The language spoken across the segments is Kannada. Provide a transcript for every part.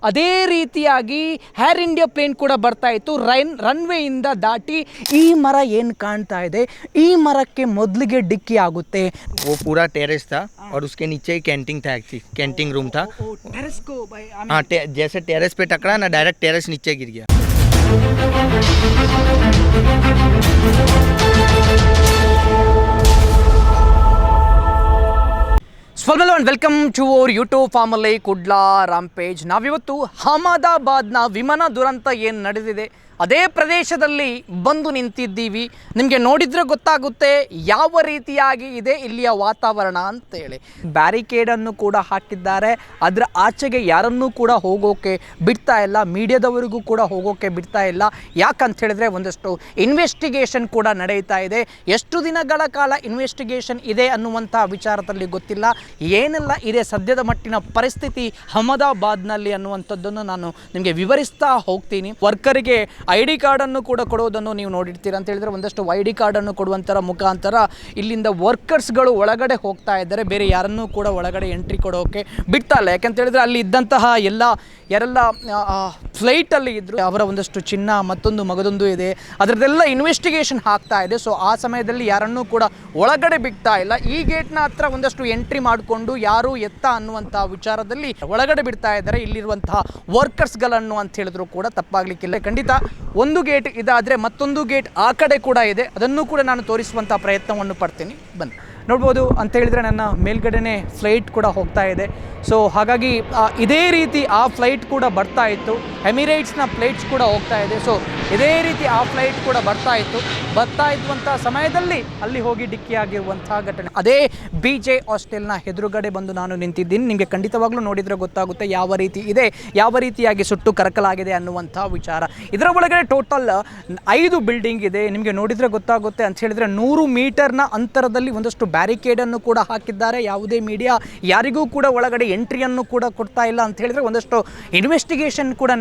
ಅದೇ ರೀತಿಯಾಗಿ ಏರ್ ಇಂಡಿಯಾ ಪ್ಲೇನ್ ಕೂಡ ಬರ್ತಾ ಇತ್ತು ರನ್ವೇಯಿಂದ ದಾಟಿ ಈ ಮರ ಏನು ಕಾಣ್ತಾ ಇದೆ ಈ ಮರಕ್ಕೆ ಮೊದಲಿಗೆ ಡಿಕ್ಕಿ ಆಗುತ್ತೆ. वो पूरा टेरेस था और उसके नीचे ही कैंटीन था, कैंटीन रूम था. हाँ, जैसे टेरेस पे टकरा ना, डायरेक्ट टेरेस नीचे गिर गया. ಸ್ವಾಗತ and welcome to our YouTube family Kudla Rampage. ನಾವಿವತ್ತು ಅಹಮದಾಬಾದ್ನ ವಿಮಾನ ದುರಂತ ಏನು ನಡೆದಿದೆ ಅದೇ ಪ್ರದೇಶದಲ್ಲಿ ಬಂದು ನಿಂತಿದ್ದೀವಿ. ನಿಮಗೆ ನೋಡಿದರೆ ಗೊತ್ತಾಗುತ್ತೆ ಯಾವ ರೀತಿಯಾಗಿ ಇದೆ ಇಲ್ಲಿಯ ವಾತಾವರಣ ಅಂತೇಳಿ. ಬ್ಯಾರಿಕೇಡನ್ನು ಕೂಡ ಹಾಕಿದ್ದಾರೆ, ಅದರ ಆಚೆಗೆ ಯಾರನ್ನೂ ಕೂಡ ಹೋಗೋಕ್ಕೆ ಬಿಡ್ತಾ ಇಲ್ಲ, ಮೀಡಿಯಾದವರಿಗೂ ಕೂಡ ಹೋಗೋಕ್ಕೆ ಬಿಡ್ತಾ ಇಲ್ಲ. ಯಾಕಂತ ಹೇಳಿದ್ರೆ ಒಂದಷ್ಟು ಇನ್ವೆಸ್ಟಿಗೇಷನ್ ಕೂಡ ನಡೆಯುತ್ತಾ ಇದೆ. ಎಷ್ಟು ದಿನಗಳ ಕಾಲ ಇನ್ವೆಸ್ಟಿಗೇಷನ್ ಇದೆ ಅನ್ನುವಂಥ ವಿಚಾರದಲ್ಲಿ ಗೊತ್ತಿಲ್ಲ. ಏನೆಲ್ಲ ಇದೆ ಸದ್ಯದ ಮಟ್ಟಿನ ಪರಿಸ್ಥಿತಿ ಅಹಮದಾಬಾದ್ನಲ್ಲಿ ಅನ್ನುವಂಥದ್ದನ್ನು ನಾನು ನಿಮಗೆ ವಿವರಿಸ್ತಾ ಹೋಗ್ತೀನಿ. ವರ್ಕರಿಗೆ ID ಕಾರ್ಡನ್ನು ಕೂಡ ಕೊಡೋದನ್ನು ನೀವು ನೋಡಿರ್ತೀರ ಅಂತ ಹೇಳಿದರೆ ಒಂದಷ್ಟು ID ಕಾರ್ಡನ್ನು ಕೊಡುವಂಥರ ಮುಖಾಂತರ ಇಲ್ಲಿಂದ ವರ್ಕರ್ಸ್ಗಳು ಒಳಗಡೆ ಹೋಗ್ತಾ ಇದ್ದಾರೆ. ಬೇರೆ ಯಾರನ್ನೂ ಕೂಡ ಒಳಗಡೆ ಎಂಟ್ರಿ ಕೊಡೋಕ್ಕೆ ಬಿಡ್ತಾ ಇಲ್ಲ. ಯಾಕಂತ ಹೇಳಿದ್ರೆ ಅಲ್ಲಿ ಇದ್ದಂತಹ ಯಾರೆಲ್ಲ ಫ್ಲೈಟಲ್ಲಿ ಇದ್ದರು ಅವರ ಒಂದಷ್ಟು ಚಿನ್ನ ಮತ್ತೊಂದು ಮಗದೊಂದು ಇದೆ, ಅದರದ್ದೆಲ್ಲ ಇನ್ವೆಸ್ಟಿಗೇಷನ್ ಆಗ್ತಾ ಇದೆ. ಸೊ ಆ ಸಮಯದಲ್ಲಿ ಯಾರನ್ನೂ ಕೂಡ ಒಳಗಡೆ ಬಿಡ್ತಾ ಇಲ್ಲ. ಈ ಗೇಟ್ನ ಹತ್ರ ಒಂದಷ್ಟು ಎಂಟ್ರಿ ಮಾಡಿಕೊಂಡು ಯಾರು ಎತ್ತ ಅನ್ನುವಂಥ ವಿಚಾರದಲ್ಲಿ ಒಳಗಡೆ ಬಿಡ್ತಾ ಇದ್ದಾರೆ ಇಲ್ಲಿರುವಂತಹ ವರ್ಕರ್ಸ್ಗಳನ್ನು ಅಂತ ಹೇಳಿದ್ರು ಕೂಡ ತಪ್ಪಾಗಲಿಕ್ಕಿಲ್ಲ. ಖಂಡಿತ ಒಂದು ಗೇಟ್ ಇದಾದರೆ ಮತ್ತೊಂದು ಗೇಟ್ ಆ ಕಡೆ ಕೂಡ ಇದೆ, ಅದನ್ನು ಕೂಡ ನಾನು ತೋರಿಸುವಂಥ ಪ್ರಯತ್ನವನ್ನು ಪಡ್ತೀನಿ. ಬನ್ನಿ ನೋಡ್ಬೋದು ಅಂತ ಹೇಳಿದರೆ ನನ್ನ ಮೇಲ್ಗಡೆನೇ ಫ್ಲೈಟ್ ಕೂಡ ಹೋಗ್ತಾ ಇದೆ. ಸೊ ಹಾಗಾಗಿ ಇದೇ ರೀತಿ ಆ ಫ್ಲೈಟ್ ಕೂಡ ಬರ್ತಾ ಇತ್ತು, ಎಮಿರೇಟ್ಸ್ನ ಫ್ಲೈಟ್ಸ್ ಕೂಡ ಹೋಗ್ತಾ ಇದೆ. ಸೊ ಇದೇ ರೀತಿ ಆ ಫ್ಲೈಟ್ ಕೂಡ ಬರ್ತಾ ಇದ್ದಂಥ ಸಮಯದಲ್ಲಿ ಅಲ್ಲಿ ಹೋಗಿ ಡಿಕ್ಕಿ ಆಗಿರುವಂಥ ಘಟನೆ. ಅದೇ BJ ಹಾಸ್ಟೆಲ್ನ ಎದುರುಗಡೆ ಬಂದು ನಾನು ನಿಂತಿದ್ದೀನಿ. ನಿಮಗೆ ಖಂಡಿತವಾಗ್ಲೂ ನೋಡಿದರೆ ಗೊತ್ತಾಗುತ್ತೆ ಯಾವ ರೀತಿ ಇದೆ, ಯಾವ ರೀತಿಯಾಗಿ ಸುಟ್ಟು ಕರಕಲಾಗಿದೆ ಅನ್ನುವಂಥ ವಿಚಾರ. ಇದರ ಒಳಗಡೆ ಟೋಟಲ್ 5 ಬಿಲ್ಡಿಂಗ್ ಇದೆ. ನಿಮಗೆ ನೋಡಿದರೆ ಗೊತ್ತಾಗುತ್ತೆ ಅಂತ ಹೇಳಿದರೆ 100 ಮೀಟರ್ನ ಅಂತರದಲ್ಲಿ ಒಂದಷ್ಟು ಬ್ಯಾರಿಕೇಡನ್ನು ಕೂಡ ಹಾಕಿದ್ದಾರೆ. ಯಾವುದೇ ಮೀಡಿಯಾ ಯಾರಿಗೂ ಕೂಡ ಒಳಗಡೆ ಎಂಟ್ರಿಯನ್ನು ಕೂಡ ಕೊಡ್ತಾ ಇಲ್ಲ ಅಂತ ಹೇಳಿದರೆ ಒಂದಷ್ಟು ಇನ್ವೆಸ್ಟಿಗೇಷನ್ ಕೂಡ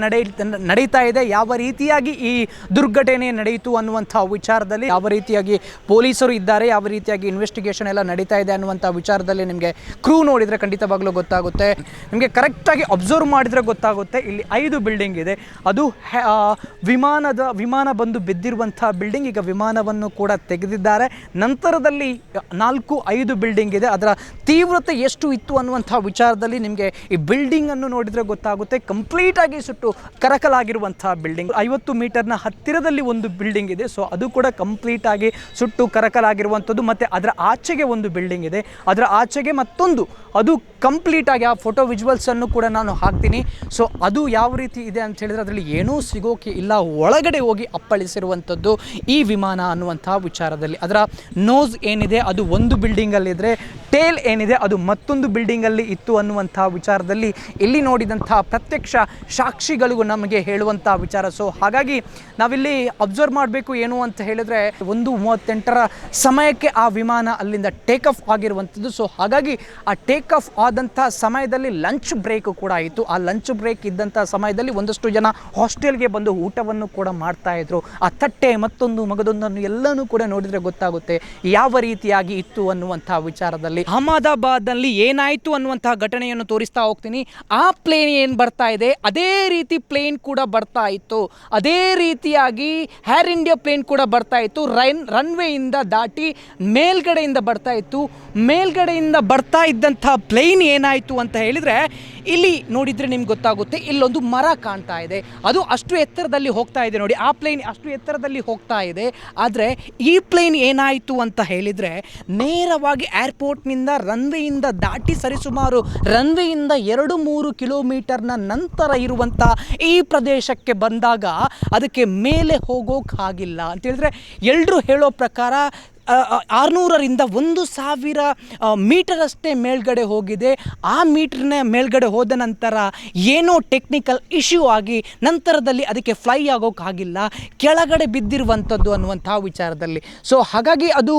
ನಡೀತಾ ಇದೆ. ಯಾವ ರೀತಿಯಾಗಿ ಈ ದುರ್ಘಟನೆ ನಡೆಯಿತು ಅನ್ನುವಂಥ ವಿಚಾರದಲ್ಲಿ, ಯಾವ ರೀತಿಯಾಗಿ ಪೊಲೀಸರು ಇದ್ದಾರೆ, ಯಾವ ರೀತಿಯಾಗಿ ಇನ್ವೆಸ್ಟಿಗೇಷನ್ ಎಲ್ಲ ನಡೀತಾ ಇದೆ ಅನ್ನುವಂಥ ವಿಚಾರದಲ್ಲಿ ನಿಮಗೆ ಕ್ರೂ ನೋಡಿದರೆ ಖಂಡಿತವಾಗ್ಲೂ ಗೊತ್ತಾಗುತ್ತೆ. ನಿಮಗೆ ಕರೆಕ್ಟಾಗಿ ಅಬ್ಸರ್ವ್ ಮಾಡಿದರೆ ಗೊತ್ತಾಗುತ್ತೆ. ಇಲ್ಲಿ 5 ಬಿಲ್ಡಿಂಗ್ ಇದೆ. ಅದು ವಿಮಾನ ಬಂದು ಬಿದ್ದಿರುವಂಥ ಬಿಲ್ಡಿಂಗ್. ಈಗ ವಿಮಾನವನ್ನು ಕೂಡ ತೆಗೆದಿದ್ದಾರೆ. ನಂತರದಲ್ಲಿ 4-5 ಬಿಲ್ಡಿಂಗ್ ಇದೆ. ಅದರ ತೀವ್ರತೆ ಎಷ್ಟು ಇತ್ತು ಅನ್ನುವಂಥ ವಿಚಾರದಲ್ಲಿ ನಿಮಗೆ ಈ ಬಿಲ್ಡಿಂಗನ್ನು ನೋಡಿದರೆ ಗೊತ್ತಾಗುತ್ತೆ. ಕಂಪ್ಲೀಟಾಗಿ ಸುಟ್ಟು ಕರಕಲಾಗಿರುವಂಥ ಬಿಲ್ಡಿಂಗ್. 50 ಮೀಟರ್ನ ಹತ್ತಿರದಲ್ಲಿ ಒಂದು ಬಿಲ್ಡಿಂಗ್ ಇದೆ. ಸೊ ಅದು ಕೂಡ ಕಂಪ್ಲೀಟಾಗಿ ಸುಟ್ಟು ಕರಕಲಾಗಿರುವಂಥದ್ದು. ಮತ್ತು ಅದರ ಆಚೆಗೆ ಒಂದು ಬಿಲ್ಡಿಂಗ್ ಇದೆ, ಅದರ ಆಚೆಗೆ ಮತ್ತೊಂದು, ಅದು ಕಂಪ್ಲೀಟಾಗಿ ಆ ಫೋಟೋ ವಿಜುವಲ್ಸನ್ನು ಕೂಡ ನಾನು ಹಾಕ್ತೀನಿ. ಸೊ ಅದು ಯಾವ ರೀತಿ ಇದೆ ಅಂತ ಹೇಳಿದರೆ ಅದರಲ್ಲಿ ಏನೂ ಸಿಗೋಕೆ ಇಲ್ಲ, ಒಳಗಡೆ ಹೋಗಿ ಅಪ್ಪಳಿಸಿರುವಂಥದ್ದು ಈ ವಿಮಾನ ಅನ್ನುವಂಥ ವಿಚಾರದಲ್ಲಿ. ಅದರ ನೋಸ್ ಏನಿದೆ ಅದು ಒಂದು ಬಿಲ್ಡಿಂಗಲ್ಲಿದ್ದರೆ, ಟೇಲ್ ಏನಿದೆ ಅದು ಮತ್ತೊಂದು ಬಿಲ್ಡಿಂಗಲ್ಲಿ ಇತ್ತು ಅನ್ನುವಂಥ ವಿಚಾರದಲ್ಲಿ ಇಲ್ಲಿ ನೋಡಿದಂಥ ಪ್ರತ್ಯಕ್ಷ ಸಾಕ್ಷಿಗಳಿಗೂ ನಮಗೆ ಹೇಳುವಂಥ ವಿಚಾರ. ಸೊ ಹಾಗಾಗಿ ನಾವಿಲ್ಲಿ ಅಬ್ಸರ್ವ್ ಮಾಡಬೇಕು ಏನು ಅಂತ ಹೇಳಿದರೆ 1:38ರ ಸಮಯಕ್ಕೆ ಆ ವಿಮಾನ ಅಲ್ಲಿಂದ ಟೇಕ್ ಆಫ್ ಆಗಿರುವಂಥದ್ದು. ಸೊ ಹಾಗಾಗಿ ಆ ಟೇಕ್ ಆಫ್ ಆದಂಥ ಸಮಯದಲ್ಲಿ ಲಂಚ್ ಬ್ರೇಕ್ ಕೂಡ ಇತ್ತು. ಆ ಲಂಚ್ ಬ್ರೇಕ್ ಇದ್ದಂಥ ಸಮಯದಲ್ಲಿ ಒಂದಷ್ಟು ಜನ ಹಾಸ್ಟೆಲ್ಗೆ ಬಂದು ಊಟವನ್ನು ಕೂಡ ಮಾಡ್ತಾ ಇದ್ರು. ಆ ತಟ್ಟೆ ಮತ್ತೊಂದು ಮಗದೊಂದನ್ನು ಎಲ್ಲನೂ ಕೂಡ ನೋಡಿದರೆ ಗೊತ್ತಾಗುತ್ತೆ ಯಾವ ರೀತಿಯಾಗಿ ಇತ್ತು ಅನ್ನುವಂಥ ವಿಚಾರದಲ್ಲಿ. ಅಹಮದಾಬಾದ್ನಲ್ಲಿ ಏನಾಯಿತು ಅನ್ನುವಂಥ ಘಟನೆಯನ್ನು ತೋರಿಸ್ತಾ ಹೋಗ್ತೀನಿ. ಆ ಪ್ಲೇನ್ ಏನು ಬರ್ತಾ ಇದೆ ಅದೇ ರೀತಿ ಪ್ಲೇನ್ ಕೂಡ ಬರ್ತಾ ಇತ್ತು. ಅದೇ ರೀತಿಯಾಗಿ ಏರ್ ಇಂಡಿಯಾ ಪ್ಲೇನ್ ಕೂಡ ಬರ್ತಾ ಇತ್ತು. ರನ್ವೇಯಿಂದ ದಾಟಿ ಮೇಲ್ಗಡೆಯಿಂದ ಬರ್ತಾ ಇತ್ತು. ಮೇಲ್ಗಡೆಯಿಂದ ಬರ್ತಾ ಇದ್ದಂಥ ಪ್ಲೇನ್ ಏನಾಯಿತು ಅಂತ ಹೇಳಿದರೆ ಇಲ್ಲಿ ನೋಡಿದರೆ ನಿಮ್ಗೆ ಗೊತ್ತಾಗುತ್ತೆ. ಇಲ್ಲೊಂದು ಮರ ಕಾಣ್ತಾ ಇದೆ, ಅದು ಅಷ್ಟು ಎತ್ತರದಲ್ಲಿ ಹೋಗ್ತಾ ಇದೆ. ನೋಡಿ, ಆ ಪ್ಲೇನ್ ಅಷ್ಟು ಎತ್ತರದಲ್ಲಿ ಹೋಗ್ತಾ ಇದೆ. ಆದರೆ ಈ ಪ್ಲೇನ್ ಏನಾಯಿತು ಅಂತ ಹೇಳಿದರೆ ನೇರವಾಗಿ ಏರ್ಪೋರ್ಟ್ನಿಂದ ರನ್ವೇಯಿಂದ ದಾಟಿ ಸರಿಸುಮಾರು ರನ್ವೇಯಿಂದ 2-3 ಕಿಲೋಮೀಟರ್ನ ನಂತರ ಇರುವಂಥ ಈ ಪ್ರದೇಶಕ್ಕೆ ಬಂದಾಗ ಅದಕ್ಕೆ ಮೇಲೆ ಹೋಗೋಕ್ಕಾಗಿಲ್ಲ ಅಂತ ಹೇಳಿದ್ರೆ ಎಲ್ಲರೂ ಹೇಳೋ ಪ್ರಕಾರ 600ರಿಂದ 1000 ಮೀಟರ್ ಅಷ್ಟೇ ಮೇಲ್ಗಡೆ ಹೋಗಿದೆ. ಆ ಮೀಟರ್ನ ಮೇಲ್ಗಡೆ ಹೋದ ನಂತರ ಏನೋ ಟೆಕ್ನಿಕಲ್ ಇಶ್ಯೂ ಆಗಿ ನಂತರದಲ್ಲಿ ಅದಕ್ಕೆ ಫ್ಲೈ ಆಗೋಕ್ಕಾಗಿಲ್ಲ, ಕೆಳಗಡೆ ಬಿದ್ದಿರುವಂಥದ್ದು ಅನ್ನುವಂಥ ವಿಚಾರದಲ್ಲಿ. ಸೊ ಹಾಗಾಗಿ ಅದು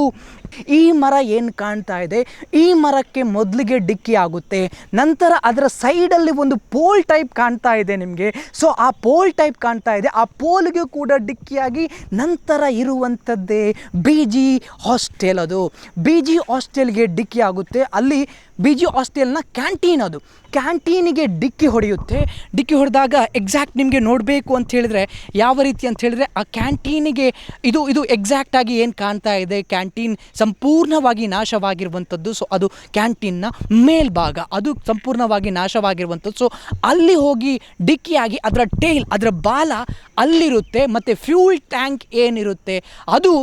ಈ ಮರ ಏನು ಕಾಣ್ತಾ ಇದೆ ಈ ಮರಕ್ಕೆ ಮೊದಲಿಗೆ ಡಿಕ್ಕಿ ಆಗುತ್ತೆ. ನಂತರ ಅದರ ಸೈಡಲ್ಲಿ ಒಂದು ಪೋಲ್ ಟೈಪ್ ಕಾಣ್ತಾ ಇದೆ ನಿಮಗೆ. ಸೊ ಆ ಪೋಲ್ ಟೈಪ್ ಕಾಣ್ತಾ ಇದೆ, ಆ ಪೋಲ್ಗೆ ಕೂಡ ಡಿಕ್ಕಿಯಾಗಿ ನಂತರ ಇರುವಂಥದ್ದೇ BG ಹಾಸ್ಟೆಲ್. ಅದು BG ಹಾಸ್ಟೆಲ್ಗೆ ಡಿಕ್ಕಿ ಆಗುತ್ತೆ. ಅಲ್ಲಿ ಬಿ ಜಿ ಹಾಸ್ಟೆಲ್ನ ಕ್ಯಾಂಟೀನ್. ಅದು ಕ್ಯಾಂಟೀನಿಗೆ ಡಿಕ್ಕಿ ಹೊಡೆಯುತ್ತೆ. ಡಿಕ್ಕಿ ಹೊಡೆದಾಗ ಎಕ್ಸಾಕ್ಟ್ ನಿಮಗೆ ನೋಡಬೇಕು ಅಂತ ಹೇಳಿದ್ರೆ ಯಾವ ರೀತಿ ಅಂತ ಹೇಳಿದ್ರೆ ಆ ಕ್ಯಾಂಟೀನಿಗೆ ಇದು ಎಕ್ಸಾಕ್ಟಾಗಿ ಏನು ಕಾಣ್ತಾ ಇದೆ, ಕ್ಯಾಂಟೀನ್ ಸಂಪೂರ್ಣವಾಗಿ ನಾಶವಾಗಿರುವಂಥದ್ದು. ಸೊ ಅದು ಕ್ಯಾಂಟೀನ್ನ ಮೇಲ್ಭಾಗ, ಅದು ಸಂಪೂರ್ಣವಾಗಿ ನಾಶವಾಗಿರುವಂಥದ್ದು. ಸೊ ಅಲ್ಲಿ ಹೋಗಿ ಡಿಕ್ಕಿಯಾಗಿ ಅದರ ಟೇಲ್, ಅದರ ಬಾಲ ಅಲ್ಲಿರುತ್ತೆ. ಮತ್ತು ಫ್ಯೂಲ್ ಟ್ಯಾಂಕ್ ಏನಿರುತ್ತೆ ಅದು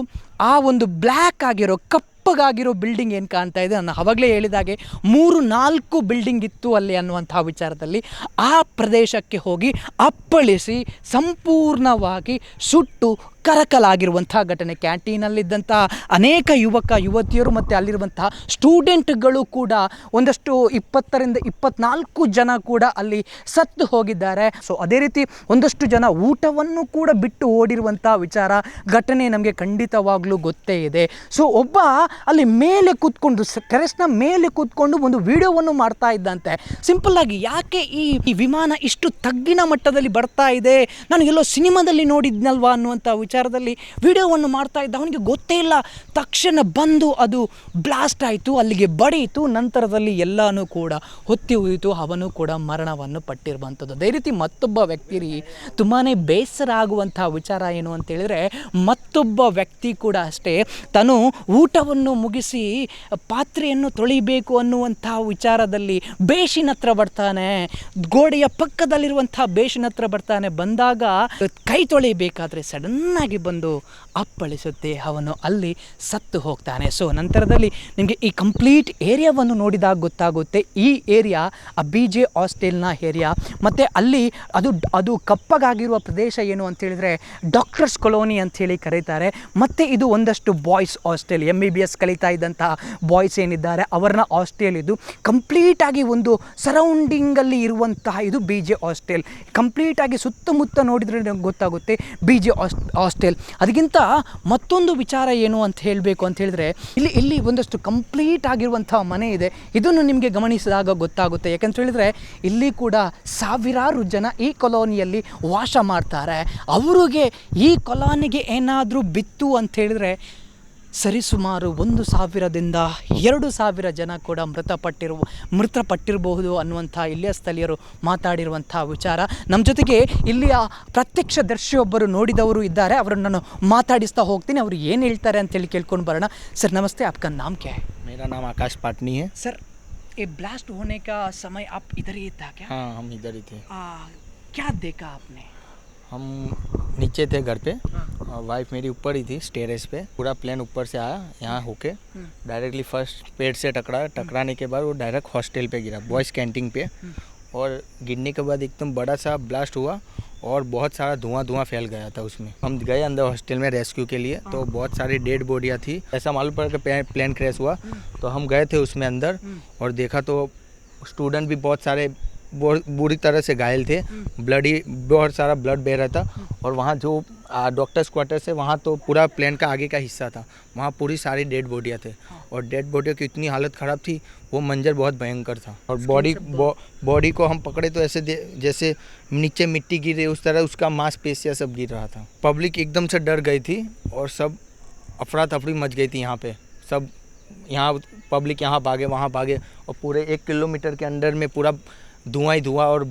ಆ ಒಂದು ಬ್ಲ್ಯಾಕ್ ಆಗಿರೋ ಕಪ್ಪಗಾಗಿರೋ ಬಿಲ್ಡಿಂಗ್ ಏನು ಕಾಣ್ತಾ ಇದೆ, ನಾನು ಆವಾಗಲೇ ಹೇಳಿದಾಗೆ 3-4 ಬಿಲ್ಡಿಂಗ್ ಇತ್ತು ಅಲ್ಲಿ ಅನ್ನುವಂಥ ವಿಚಾರದಲ್ಲಿ ಆ ಪ್ರದೇಶಕ್ಕೆ ಹೋಗಿ ಅಪ್ಪಳಿಸಿ ಸಂಪೂರ್ಣವಾಗಿ ಸುಟ್ಟು ಕರಕಲಾಗಿರುವಂಥ ಘಟನೆ. ಕ್ಯಾಂಟೀನಲ್ಲಿದ್ದಂಥ ಅನೇಕ ಯುವಕ ಯುವತಿಯರು ಮತ್ತು ಅಲ್ಲಿರುವಂತಹ ಸ್ಟೂಡೆಂಟ್ಗಳು ಕೂಡ ಒಂದಷ್ಟು 20-24 ಜನ ಕೂಡ ಅಲ್ಲಿ ಸತ್ತು ಹೋಗಿದ್ದಾರೆ. ಸೊ ಅದೇ ರೀತಿ ಒಂದಷ್ಟು ಜನ ಊಟವನ್ನು ಕೂಡ ಬಿಟ್ಟು ಓಡಿರುವಂಥ ವಿಚಾರ ಘಟನೆ ನಮಗೆ ಖಂಡಿತವಾಗ್ಲೂ ಗೊತ್ತೇ ಇದೆ. ಸೊ ಒಬ್ಬ ಅಲ್ಲಿ ಮೇಲೆ ಕೂತ್ಕೊಂಡು ಟೆರೆಸ್ನ ಮೇಲೆ ಕೂತ್ಕೊಂಡು ಒಂದು ವಿಡಿಯೋವನ್ನು ಮಾಡ್ತಾ ಇದ್ದಂತೆ. ಸಿಂಪಲ್ಲಾಗಿ ಯಾಕೆ ಈ ವಿಮಾನ ಇಷ್ಟು ತಗ್ಗಿನ ಮಟ್ಟದಲ್ಲಿ ಬರ್ತಾ ಇದೆ, ನಾನು ಎಲ್ಲೋ ಸಿನಿಮಾದಲ್ಲಿ ನೋಡಿದ್ನಲ್ವಾ ಅನ್ನುವಂಥ ವಿಚಾರದಲ್ಲಿ ವಿಡಿಯೋವನ್ನು ಮಾಡ್ತಾ ಇದ್ದ. ಅವನಿಗೆ ಗೊತ್ತೇ ಇಲ್ಲ. ತಕ್ಷಣ ಬಂದು ಅದು ಬ್ಲಾಸ್ಟ್ ಆಯಿತು, ಅಲ್ಲಿಗೆ ಬಡಿಯಿತು. ನಂತರದಲ್ಲಿ ಎಲ್ಲನೂ ಕೂಡ ಹೊತ್ತಿ ಹೋಯಿತು. ಅವನು ಕೂಡ ಮರಣವನ್ನು ಪಟ್ಟಿರುವಂಥದ್ದು. ಅದೇ ರೀತಿ ಮತ್ತೊಬ್ಬ ವ್ಯಕ್ತಿ ತುಂಬಾ ಬೇಸರ ಆಗುವಂಥ ವಿಚಾರ ಏನು ಅಂತೇಳಿದರೆ, ಮತ್ತೊಬ್ಬ ವ್ಯಕ್ತಿ ಕೂಡ ಅಷ್ಟೇ ತಾನು ಊಟವನ್ನು ಮುಗಿಸಿ ಪಾತ್ರೆಯನ್ನು ತೊಳಿಬೇಕು ಅನ್ನುವಂಥ ವಿಚಾರದಲ್ಲಿ ಬೇಷಿನ ಹತ್ರ ಬರ್ತಾನೆ. ಗೋಡೆಯ ಪಕ್ಕದಲ್ಲಿರುವಂಥ ಬೇಷಿನ ಹತ್ರ ಬರ್ತಾನೆ. ಬಂದಾಗ ಕೈ ತೊಳಿಬೇಕಾದ್ರೆ ಸಡನ್ನಾಗಿ ಬಂದು ಅಪ್ಪಳಿಸುತ್ತೆ. ಅವನು ಅಲ್ಲಿ ಸತ್ತು ಹೋಗ್ತಾನೆ. ಸೊ ನಂತರದಲ್ಲಿ ನಿಮಗೆ ಈ ಕಂಪ್ಲೀಟ್ ಏರಿಯಾವನ್ನು ನೋಡಿದಾಗ ಗೊತ್ತಾಗುತ್ತೆ. ಈ ಏರಿಯಾ ಆ ಬಿ ಜೆ ಹಾಸ್ಟೆಲ್ನ ಏರಿಯಾ. ಮತ್ತು ಅಲ್ಲಿ ಅದು ಕಪ್ಪಗಾಗಿರುವ ಪ್ರದೇಶ ಏನು ಅಂತೇಳಿದರೆ ಡಾಕ್ಟರ್ಸ್ ಕಾಲೋನಿ ಅಂಥೇಳಿ ಕರೀತಾರೆ. ಮತ್ತು ಇದು ಒಂದಷ್ಟು ಬಾಯ್ಸ್ ಹಾಸ್ಟೆಲ್, MBBS ಕಲಿತಾ ಇದ್ದಂತಹ ಬಾಯ್ಸ್ ಏನಿದ್ದಾರೆ ಅವರನ್ನ ಹಾಸ್ಟೆಲ್. ಇದು ಕಂಪ್ಲೀಟಾಗಿ ಒಂದು ಸರೌಂಡಿಂಗಲ್ಲಿ ಇರುವಂತಹ ಇದು ಬಿ ಜೆ ಹಾಸ್ಟೆಲ್. ಕಂಪ್ಲೀಟಾಗಿ ಸುತ್ತಮುತ್ತ ನೋಡಿದರೆ ಗೊತ್ತಾಗುತ್ತೆ ಬಿ ಜೆ ಹಾಸ್ಟೆಲ್. ಅದಕ್ಕಿಂತ ಮತ್ತೊಂದು ವಿಚಾರ ಏನು ಅಂತ ಹೇಳಬೇಕು ಅಂತ ಹೇಳಿದ್ರೆ, ಇಲ್ಲಿ ಒಂದಷ್ಟು ಕಂಪ್ಲೀಟ್ ಆಗಿರುವಂಥ ಮನೆ ಇದೆ. ಇದನ್ನು ನಿಮಗೆ ಗಮನಿಸಿದಾಗ ಗೊತ್ತಾಗುತ್ತೆ. ಯಾಕಂತ ಹೇಳಿದ್ರೆ ಇಲ್ಲಿ ಕೂಡ ಸಾವಿರಾರು ಜನ ಈ ಕಾಲೋನಿಯಲ್ಲಿ ವಾಸ ಮಾಡ್ತಾರೆ. ಅವರಿಗೆ ಈ ಕಾಲೋನಿಗೆ ಏನಾದರೂ ಬಿತ್ತು ಅಂತ ಹೇಳಿದ್ರೆ ಸರಿಸುಮಾರು 1,000ದಿಂದ 2,000 ಜನ ಕೂಡ ಮೃತಪಟ್ಟಿರಬಹುದು ಅನ್ನುವಂಥ ಇಲ್ಲಿಯ ಸ್ಥಳೀಯರು ಮಾತಾಡಿರುವಂಥ ವಿಚಾರ. ನಮ್ಮ ಜೊತೆಗೆ ಇಲ್ಲಿಯ ಪ್ರತ್ಯಕ್ಷದರ್ಶಿಯೊಬ್ಬರು ನೋಡಿದವರು ಇದ್ದಾರೆ. ಅವರನ್ನು ನಾನು ಮಾತಾಡಿಸ್ತಾ ಹೋಗ್ತೀನಿ. ಅವರು ಏನು ಹೇಳ್ತಾರೆ ಅಂತೇಳಿ ಕೇಳ್ಕೊಂಡು ಬರೋಣ. ಸರ್ ನಮಸ್ತೆ, आपका नाम क्या है? मेरा नाम आकाश पाटनी है. सर ये ब्लास्ट होने का समय आप इधर ही था क्या? हाँ, हम इधर ही थे. क्या देखा आपने? हम नीचे थे घर पे. वाइफ मेरी ऊपर ही थी टेरेस पे. पूरा प्लेन ऊपर से आया यहाँ होके डायरेक्टली फर्स्ट पेड़ से टकराने के बाद वो डायरेक्ट हॉस्टल पे गिरा, बॉयज़ कैंटीन पे. और गिरने के बाद एकदम बड़ा सा ब्लास्ट हुआ और बहुत सारा धुआं फैल गया था उसमें. हम गए अंदर हॉस्टल में रेस्क्यू के लिए, तो बहुत सारी डेड बॉडियाँ थी. ऐसा मालूम पड़ा कि प्लेन क्रैश हुआ. तो हम गए थे उसमें अंदर और देखा तो स्टूडेंट भी बहुत सारे बुरी तरह से घायल थे. बहुत सारा ब्लड बह रहा था. और वहाँ जो डॉक्टर्स क्वार्टर से वहाँ तो पूरा प्लेन का आगे का हिस्सा था, वहाँ पूरी सारी डेड बॉडियाँ थे. और डेड बॉडियों की इतनी हालत ख़राब थी, वो मंजर बहुत भयंकर था. और बॉडी को हम पकड़े तो ऐसे जैसे नीचे मिट्टी गिर रही उस तरह उसका मांसपेशियाँ सब गिर रहा था. पब्लिक एकदम से डर गई थी और सब अफरा तफरी मच गई थी. यहाँ पे सब यहाँ पब्लिक यहाँ भागे वहाँ भागे और पूरे 1 किलोमीटर के अंदर में पूरा धुआं ही धुआं और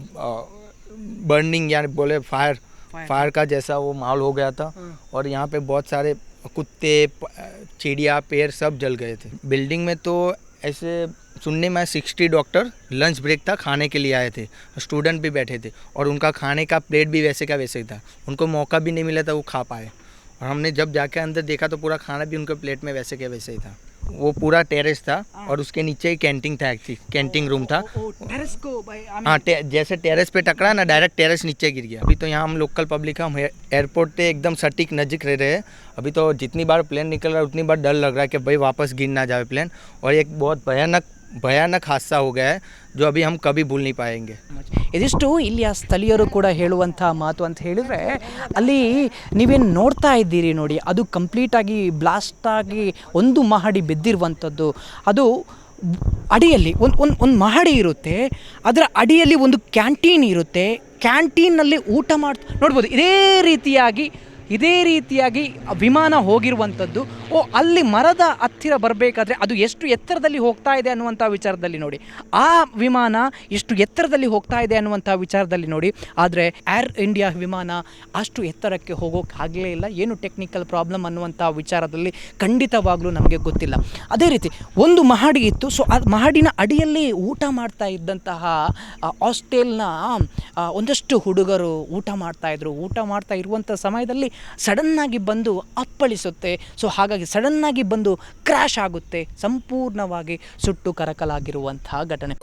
बर्निंग यानी बोले फायर का जैसा वो माहौल हो गया था. और यहाँ पे बहुत सारे कुत्ते चिड़िया पेड़ सब जल गए थे. बिल्डिंग में तो ऐसे सुनने में 60 डॉक्टर लंच ब्रेक था खाने के लिए आए थे. स्टूडेंट भी बैठे थे और उनका खाने का प्लेट भी वैसे का वैसे ही था. उनको मौका भी नहीं मिला था वो खा पाए. और हमने जब जाके अंदर देखा तो पूरा खाना भी उनके प्लेट में वैसे के वैसे ही था. वो पूरा टेरेस था और उसके नीचे ही कैंटीन था, कैंटीन रूम था. टेरेस को हाँ, जैसे टेरेस पे टकरा ना डायरेक्ट टेरेस नीचे गिर गया. अभी तो यहाँ हम लोकल पब्लिक हम एयरपोर्ट पे एकदम सटीक नज़दीक रह रहे हैं. अभी तो जितनी बार प्लेन निकल रहा है उतनी बार डर लग रहा है कि भाई वापस गिर ना जाए प्लेन. और एक बहुत ಭಯಾನಕ ಹಾದಸ हो गया है जो अभी हम कभी भूल नहीं पाएंगे. ಇದಿಷ್ಟು ಇಲ್ಲಿಯ ಸ್ಥಳೀಯರು ಕೂಡ ಹೇಳುವಂಥ ಮಾತು ಅಂತ ಹೇಳಿದರೆ, ಅಲ್ಲಿ ನೀವೇನು ನೋಡ್ತಾ ಇದ್ದೀರಿ ನೋಡಿ, ಅದು ಕಂಪ್ಲೀಟಾಗಿ ಬ್ಲಾಸ್ಟಾಗಿ ಒಂದು ಮಹಡಿ ಬಿದ್ದಿರುವಂಥದ್ದು. ಅದು ಅಡಿಯಲ್ಲಿ ಒಂದು ಮಹಡಿ ಇರುತ್ತೆ, ಅದರ ಅಡಿಯಲ್ಲಿ ಒಂದು ಕ್ಯಾಂಟೀನ್ ಇರುತ್ತೆ. ಕ್ಯಾಂಟೀನಲ್ಲಿ ಊಟ ನೋಡ್ಬೋದು. ಇದೇ ರೀತಿಯಾಗಿ ವಿಮಾನ ಹೋಗಿರುವಂಥದ್ದು ಓ ಅಲ್ಲಿ ಮರದ ಹತ್ತಿರ ಬರಬೇಕಾದ್ರೆ ಅದು ಎಷ್ಟು ಎತ್ತರದಲ್ಲಿ ಹೋಗ್ತಾ ಇದೆ ಅನ್ನುವಂಥ ವಿಚಾರದಲ್ಲಿ ನೋಡಿ, ಆ ವಿಮಾನ ಎಷ್ಟು ಎತ್ತರದಲ್ಲಿ ಹೋಗ್ತಾ ಇದೆ ಅನ್ನುವಂಥ ವಿಚಾರದಲ್ಲಿ ನೋಡಿ. ಆದರೆ ಏರ್ ಇಂಡಿಯಾ ವಿಮಾನ ಅಷ್ಟು ಎತ್ತರಕ್ಕೆ ಹೋಗೋಕ್ಕಾಗಲೇ ಇಲ್ಲ. ಏನು ಟೆಕ್ನಿಕಲ್ ಪ್ರಾಬ್ಲಮ್ ಅನ್ನುವಂಥ ವಿಚಾರದಲ್ಲಿ ಖಂಡಿತವಾಗ್ಲೂ ನಮಗೆ ಗೊತ್ತಿಲ್ಲ. ಅದೇ ರೀತಿ ಒಂದು ಮಹಡಿ ಇತ್ತು. ಸೊ ಆ ಮಹಡಿನ ಅಡಿಯಲ್ಲಿ ಊಟ ಮಾಡ್ತಾ ಇದ್ದಂತಹ ಹಾಸ್ಟೆಲ್ನ ಒಂದಷ್ಟು ಹುಡುಗರು ಊಟ ಮಾಡ್ತಾ ಇರುವಂಥ ಸಮಯದಲ್ಲಿ ಸಡನ್ನಾಗಿ ಬಂದು ಅಪ್ಪಳಿಸುತ್ತೆ. ಸೊ ಹಾಗಾಗಿ ಸಡನ್ನಾಗಿ ಬಂದು ಕ್ರ್ಯಾಶ್ ಆಗುತ್ತೆ, ಸಂಪೂರ್ಣವಾಗಿ ಸುಟ್ಟು ಕರಕಲಾಗಿರುವಂತಹ ಘಟನೆ.